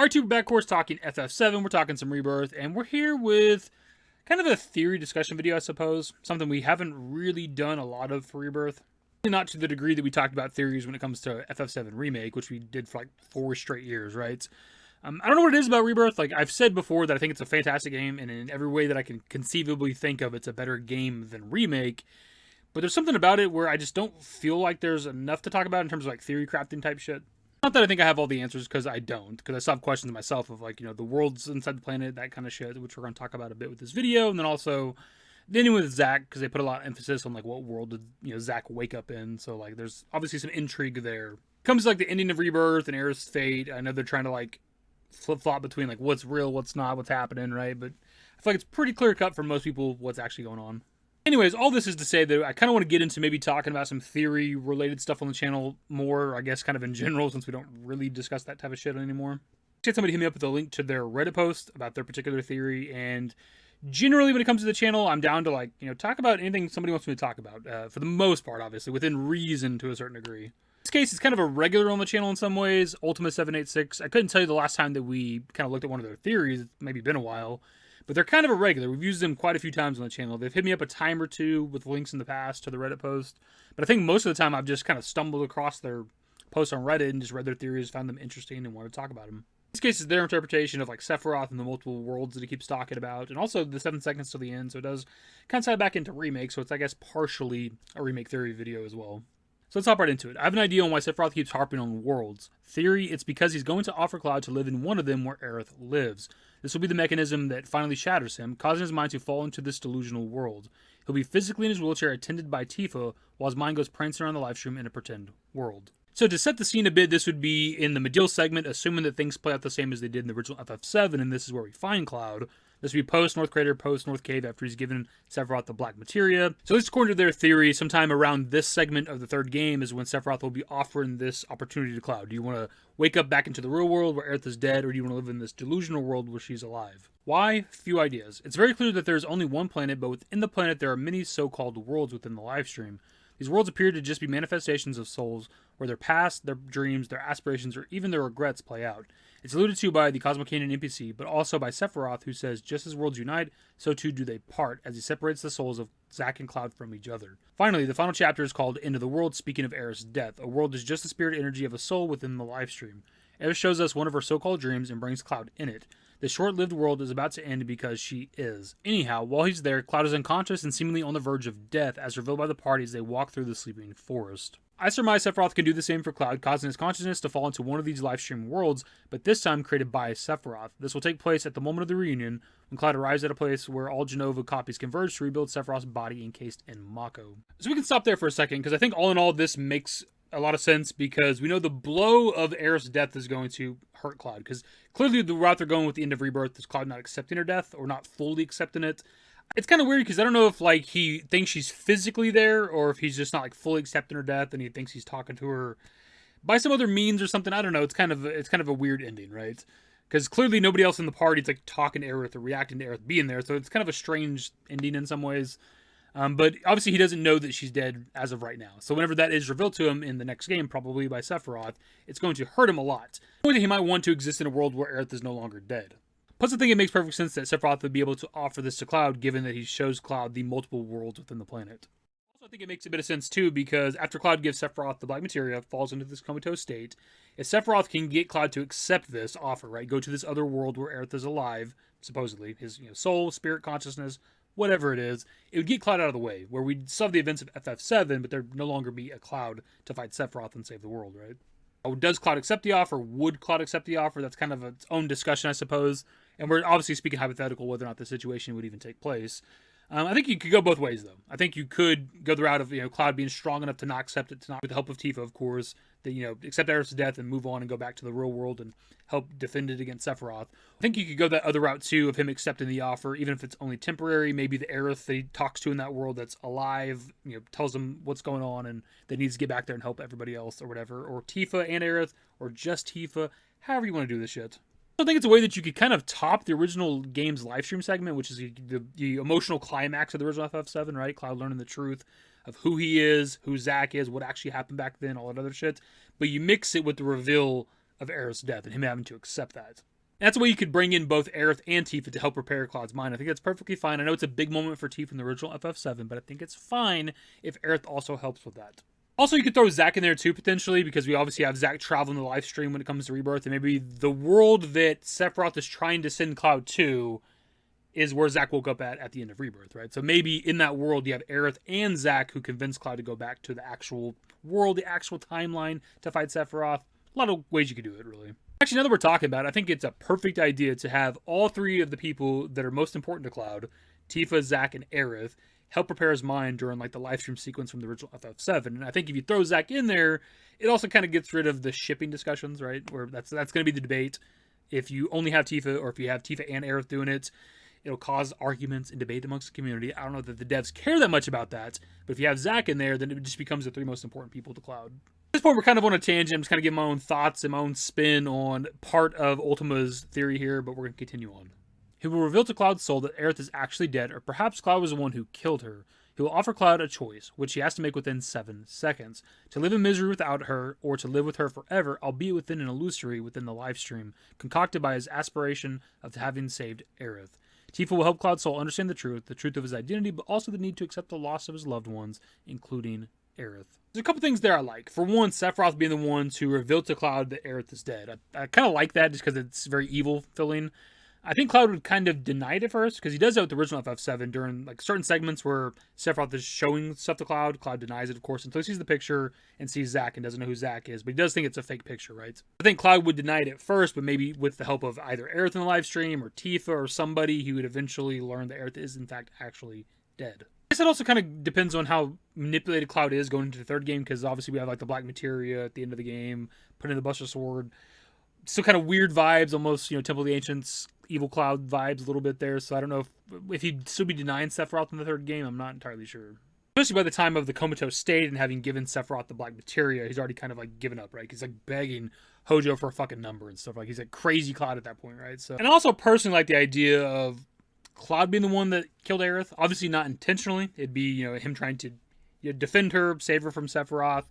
R2 back course talking FF7, we're talking some Rebirth, and we're here with kind of a theory discussion video, I suppose. Something we haven't really done a lot of for Rebirth. Not to the degree that we talked about theories when it comes to FF7 Remake, which we did for like 4 straight years, right? I don't know what it is about Rebirth. Like, I've said before that I think it's a fantastic game, and in every way that I can conceivably think of, it's a better game than Remake. But there's something about it where I just don't feel like there's enough to talk about in terms of like theory crafting type shit. Not that I think I have all the answers, because I don't. Because I still have questions myself of, like, you know, the worlds inside the planet, that kind of shit, which we're going to talk about a bit with this video. And then also the ending with Zack, because they put a lot of emphasis on, like, what world did, you know, Zack wake up in. So, like, there's obviously some intrigue there. Comes to, like, the ending of Rebirth and Aerith's fate. I know they're trying to, like, flip-flop between, like, what's real, what's not, what's happening, right? But I feel like it's pretty clear-cut for most people what's actually going on. Anyways, all this is to say that I kind of want to get into maybe talking about some theory-related stuff on the channel more, I guess, kind of in general, since we don't really discuss that type of shit anymore. I had somebody hit me up with a link to their Reddit post about their particular theory, and generally when it comes to the channel, I'm down to, like, you know, talk about anything somebody wants me to talk about, for the most part, obviously, within reason to a certain degree. In this case, it's kind of a regular on the channel in some ways, Ultima786. I couldn't tell you the last time that we kind of looked at one of their theories. It's maybe been a while. But they're kind of a regular. We've used them quite a few times on the channel. They've hit me up a time or two with links in the past to the Reddit post. But I think most of the time I've just kind of stumbled across their posts on Reddit and just read their theories, found them interesting, and wanted to talk about them. In this case, it's their interpretation of, like, Sephiroth and the multiple worlds that he keeps talking about, and also the 7 seconds to the end, so it does kind of tie back into Remake, so it's, I guess, partially a Remake theory video as well. So let's hop right into it. I have an idea on why Sephiroth keeps harping on worlds. Theory, it's because he's going to offer Cloud to live in one of them where Aerith lives. This will be the mechanism that finally shatters him, causing his mind to fall into this delusional world. He'll be physically in his wheelchair attended by Tifa, while his mind goes prancing around the Lifestream in a pretend world. So to set the scene a bit, this would be in the Medill segment, assuming that things play out the same as they did in the original FF7, and this is where we find Cloud. This would be post-North Crater, post-North Cave, after he's given Sephiroth the Black Materia. So at least according to their theory, sometime around this segment of the third game is when Sephiroth will be offering this opportunity to Cloud. Do you want to wake up back into the real world where Aerith is dead, or do you want to live in this delusional world where she's alive? Why? Few ideas. It's very clear that there's only one planet, but within the planet there are many so-called worlds within the Lifestream. These worlds appear to just be manifestations of souls, where their past, their dreams, their aspirations, or even their regrets play out. It's alluded to by the Cosmocanon NPC, but also by Sephiroth, who says, just as worlds unite, so too do they part, as he separates the souls of Zack and Cloud from each other. Finally, the final chapter is called End of the World, speaking of Aerith's death. A world is just the spirit energy of a soul within the Lifestream. Aerith shows us one of her so-called dreams and brings Cloud in it. The short-lived world is about to end because she is. Anyhow, while he's there, Cloud is unconscious and seemingly on the verge of death, as revealed by the party as they walk through the sleeping forest. I surmise Sephiroth can do the same for Cloud, causing his consciousness to fall into one of these Lifestream worlds, but this time created by Sephiroth. This will take place at the moment of the reunion, when Cloud arrives at a place where all Genova copies converge to rebuild Sephiroth's body encased in Mako. So we can stop there for a second, because I think all in all this makes a lot of sense, because we know the blow of Aerith's death is going to hurt Cloud, because clearly the route they're going with the end of Rebirth is Cloud not accepting her death, or not fully accepting it. It's kind of weird, because I don't know if, like, he thinks she's physically there, or if he's just not, like, fully accepting her death, and he thinks he's talking to her by some other means or something. I don't know. It's kind of a weird ending, right? Because clearly nobody else in the party is, like, talking to Aerith or reacting to Aerith being there, so it's kind of a strange ending in some ways. But obviously he doesn't know that she's dead as of right now. So whenever that is revealed to him in the next game, probably by Sephiroth, it's going to hurt him a lot. Only he might want to exist in a world where Aerith is no longer dead. Plus I think it makes perfect sense that Sephiroth would be able to offer this to Cloud, given that he shows Cloud the multiple worlds within the planet. Also I think it makes a bit of sense too, because after Cloud gives Sephiroth the Black Materia, falls into this comatose state, if Sephiroth can get Cloud to accept this offer, right, go to this other world where Aerith is alive, supposedly, his, you know, soul, spirit, consciousness, whatever it is, it would get Cloud out of the way, where we'd still have the events of FF7, but there'd no longer be a Cloud to fight Sephiroth and save the world, right? Does Cloud accept the offer? Would Cloud accept the offer? That's kind of its own discussion, I suppose. And we're obviously speaking hypothetical whether or not the situation would even take place. I think you could go both ways, though. I think you could go the route of, you know, Cloud being strong enough to not accept it, to not, with the help of Tifa, of course, that, you know, accept Aerith's death and move on and go back to the real world and help defend it against Sephiroth. I think you could go that other route, too, of him accepting the offer, even if it's only temporary. Maybe the Aerith that he talks to in that world that's alive, you know, tells him what's going on and that needs to get back there and help everybody else or whatever. Or Tifa and Aerith, or just Tifa, however you want to do this shit. I think it's a way that you could kind of top the original game's Lifestream segment, which is the emotional climax of the original FF7, right? Cloud learning the truth of who he is, who Zack is, what actually happened back then, all that other shit. But you mix it with the reveal of Aerith's death and him having to accept that. And that's a way you could bring in both Aerith and Tifa to help repair Cloud's mind. I think that's perfectly fine. I know it's a big moment for Tifa in the original FF7, but I think it's fine if Aerith also helps with that. Also, you could throw Zack in there too, potentially, because we obviously have Zack traveling the Lifestream when it comes to Rebirth, and maybe the world that Sephiroth is trying to send Cloud to is where Zack woke up at the end of Rebirth, right? So maybe in that world you have Aerith and Zack who convince Cloud to go back to the actual world, the actual timeline to fight Sephiroth. A lot of ways you could do it, really. Actually, now that we're talking about it, I think it's a perfect idea to have all three of the people that are most important to Cloud, Tifa, Zack, and Aerith, help prepare his mind during like the Lifestream sequence from the original FF7. And I think if you throw Zack in there, it also kind of gets rid of the shipping discussions, right? Where that's going to be the debate. If you only have Tifa, or if you have Tifa and Aerith doing it, it'll cause arguments and debate amongst the community. I don't know that the devs care that much about that, but if you have Zack in there, then it just becomes the three most important people to Cloud. At this point, we're kind of on a tangent. I'm just kind of giving my own thoughts and my own spin on part of Ultima's theory here, but we're going to continue on. He will reveal to Cloud's soul that Aerith is actually dead, or perhaps Cloud was the one who killed her. He will offer Cloud a choice, which he has to make within 7 seconds. To live in misery without her, or to live with her forever, albeit within an illusory within the Lifestream, concocted by his aspiration of having saved Aerith. Tifa will help Cloud's soul understand the truth of his identity, but also the need to accept the loss of his loved ones, including Aerith. There's a couple things there I like. For one, Sephiroth being the one to reveal to Cloud that Aerith is dead. I kind of like that just because it's very evil feeling. I think Cloud would kind of deny it at first, because he does that with the original FF7 during like certain segments where Sephiroth is showing stuff to Cloud. Cloud denies it, of course, until he sees the picture and sees Zack and doesn't know who Zack is, but he does think it's a fake picture, right? I think Cloud would deny it at first, but maybe with the help of either Aerith in the live stream or Tifa or somebody, he would eventually learn that Aerith is in fact actually dead. I guess it also kind of depends on how manipulated Cloud is going into the third game, because obviously we have like the black materia at the end of the game, putting in the Buster Sword. Still kind of weird vibes, almost, Temple of the Ancients, Evil Cloud vibes a little bit there. So I don't know if he'd still be denying Sephiroth in the third game. I'm not entirely sure. Especially by the time of the comatose state and having given Sephiroth the black materia, he's already kind of like given up, right? He's like begging Hojo for a fucking number and stuff. Like he's like crazy Cloud at that point, right? So, and I also personally like the idea of Cloud being the one that killed Aerith. Obviously not intentionally. It'd be, him trying to defend her, save her from Sephiroth,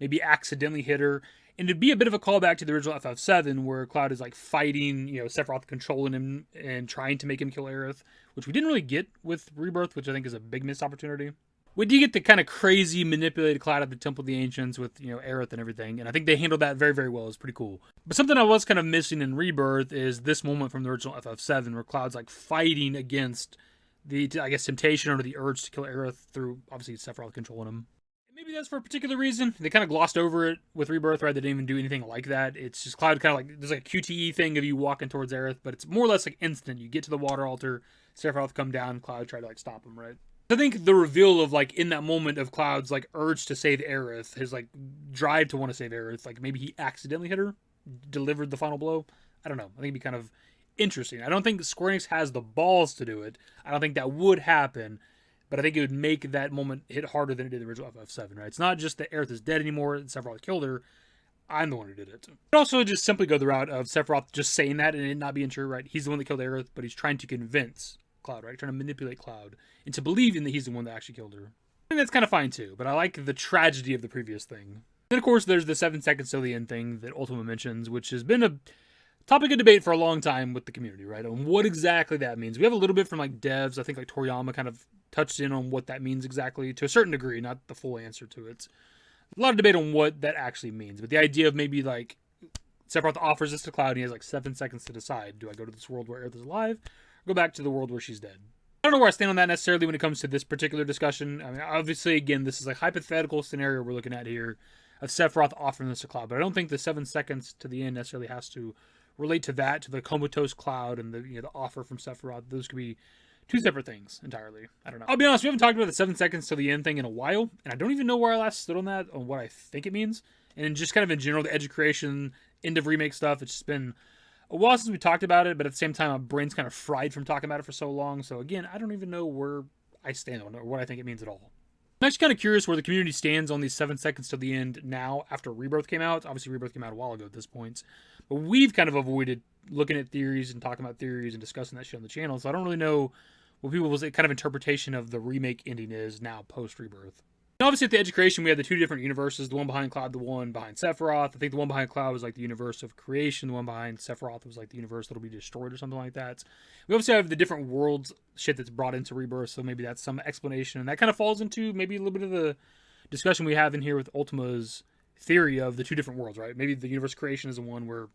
maybe accidentally hit her. And it'd be a bit of a callback to the original FF7, where Cloud is like fighting, Sephiroth controlling him and trying to make him kill Aerith, which we didn't really get with Rebirth, which I think is a big missed opportunity. We do get the kind of crazy manipulated Cloud at the Temple of the Ancients with, Aerith and everything, and I think they handled that very, very well. It's pretty cool. But something I was kind of missing in Rebirth is this moment from the original FF7, where Cloud's like fighting against the, I guess, temptation or the urge to kill Aerith through, obviously, Sephiroth controlling him. Maybe that's for a particular reason. They kind of glossed over it with Rebirth, right? They didn't even do anything like that. It's just Cloud kind of like, there's like a QTE thing of you walking towards Aerith, but it's more or less like instant. You get to the water altar, Sephiroth come down, Cloud try to like stop him, right? I think the reveal of like in that moment of Cloud's like urge to save Aerith, his like drive to want to save Aerith, like maybe he accidentally hit her, delivered the final blow. I don't know. I think it'd be kind of interesting. I don't think Square Enix has the balls to do it. I don't think that would happen. But I think it would make that moment hit harder than it did the original FF7, right? It's not just that Aerith is dead anymore and Sephiroth killed her. I'm the one who did it. But also just simply go the route of Sephiroth just saying that and it not being true, right? He's the one that killed Aerith, but he's trying to convince Cloud, right? Trying to manipulate Cloud into believing that he's the one that actually killed her. And that's kind of fine too, but I like the tragedy of the previous thing. Then, of course, there's the 7 seconds till the end thing that Ultima mentions, which has been a topic of debate for a long time with the community, right? On what exactly that means. We have a little bit from like devs. I think like Toriyama kind of touched in on what that means exactly to a certain degree, not the full answer to it. A lot of debate on what that actually means, but the idea of maybe like Sephiroth offers this to Cloud and he has like 7 seconds to decide. Do I go to this world where Aerith is alive or go back to the world where she's dead? I don't know where I stand on that necessarily when it comes to this particular discussion. I mean, obviously, again, this is a hypothetical scenario we're looking at here of Sephiroth offering this to Cloud, but I don't think the 7 seconds to the end necessarily has to relate to that, to the comatose Cloud and the the offer from Sephiroth. Those could be two separate things entirely. I don't know. I'll be honest, we haven't talked about the 7 seconds to the end thing in a while, and I don't even know where I last stood on that, on what I think it means. And just kind of in general, the edge creation, end of remake stuff, it's just been a while since we talked about it, but at the same time, my brain's kind of fried from talking about it for so long. So again, I don't even know where I stand on it or what I think it means at all. I'm actually kind of curious where the community stands on these 7 seconds to the end now after Rebirth came out. Obviously, Rebirth came out a while ago at this point. But we've kind of avoided looking at theories and talking about theories and discussing that shit on the channel. So I don't really know what people's kind of interpretation of the remake ending is now post-Rebirth. obviously at the edge of creation, we have the two different universes, the one behind Cloud, the one behind Sephiroth. I think the one behind Cloud was like the universe of creation. The one behind Sephiroth was like the universe that'll be destroyed or something like that. We obviously have the different worlds shit that's brought into Rebirth, so maybe that's some explanation. And that kind of falls into maybe a little bit of the discussion we have in here with Ultima's theory of the two different worlds, right? Maybe the universe creation is the one where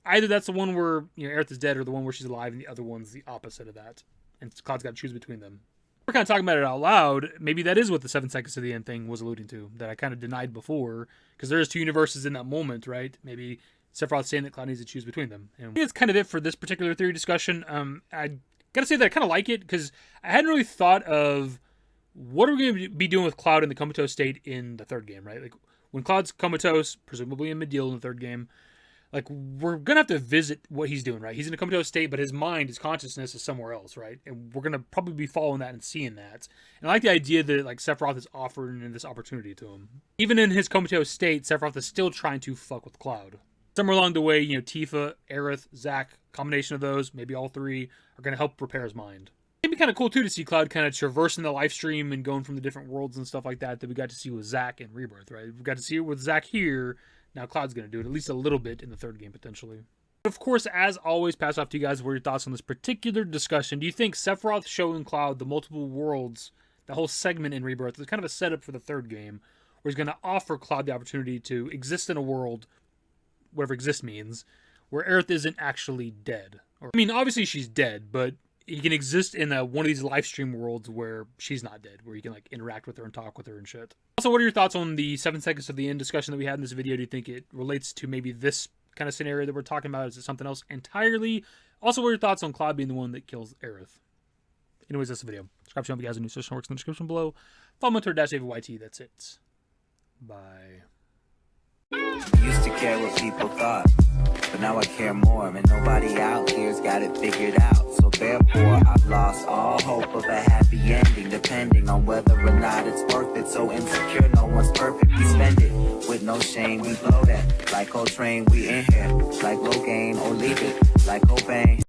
either that's the one where, you know, Aerith is dead, or the one where she's alive, and the other one's the opposite of that. And Cloud's got to choose between them. We're kind of talking about it out loud. Maybe that is what the 7 seconds to the end thing was alluding to, that I kind of denied before, because there's two universes in that moment, right? Maybe Sephiroth's saying that Cloud needs to choose between them. And I think that's kind of it for this particular theory discussion. I gotta say that I kind of like it, because I hadn't really thought of what are we going to be doing with Cloud in the comatose state in the third game, right? Like, when Cloud's comatose, presumably in Midil in the third game, like, we're going to have to visit what he's doing, right? He's in a comatose state, but his mind, his consciousness is somewhere else, right? And we're going to probably be following that and seeing that. And I like the idea that, like, Sephiroth is offering this opportunity to him. Even in his comatose state, Sephiroth is still trying to fuck with Cloud. Somewhere along the way, you know, Tifa, Aerith, Zack, combination of those, maybe all three, are going to help repair his mind. It'd be kind of cool, too, to see Cloud kind of traversing the Lifestream and going from the different worlds and stuff like that we got to see with Zack in Rebirth, right? We got to see it with Zack here. Now Cloud's going to do it at least a little bit in the third game, potentially. Of course, as always, pass off to you guys what are your thoughts on this particular discussion. Do you think Sephiroth showing Cloud the multiple worlds, the whole segment in Rebirth, is kind of a setup for the third game, where he's going to offer Cloud the opportunity to exist in a world, whatever exist means, where Aerith isn't actually dead? I mean, obviously she's dead, but he can exist in one of these Lifestream worlds where she's not dead, where you can, like, interact with her and talk with her and shit. Also, what are your thoughts on the 7 seconds of the end discussion that we had in this video? Do you think it relates to maybe this kind of scenario that we're talking about? Is it something else entirely? Also, what are your thoughts on Cloud being the one that kills Aerith? Anyways, that's the video. Subscribe to the channel if you guys have new social works in the description below. Follow me on Twitter, @DaveYT. That's it. Bye. Used to care what people thought, but now I care more, and nobody out here's got it figured out. So therefore, I've lost all hope of a happy ending, depending on whether or not it's worth it. So insecure, no one's perfect. We spend it with no shame. We blow that like Coltrane. We in here like Low Gain, or leave it like Cobain.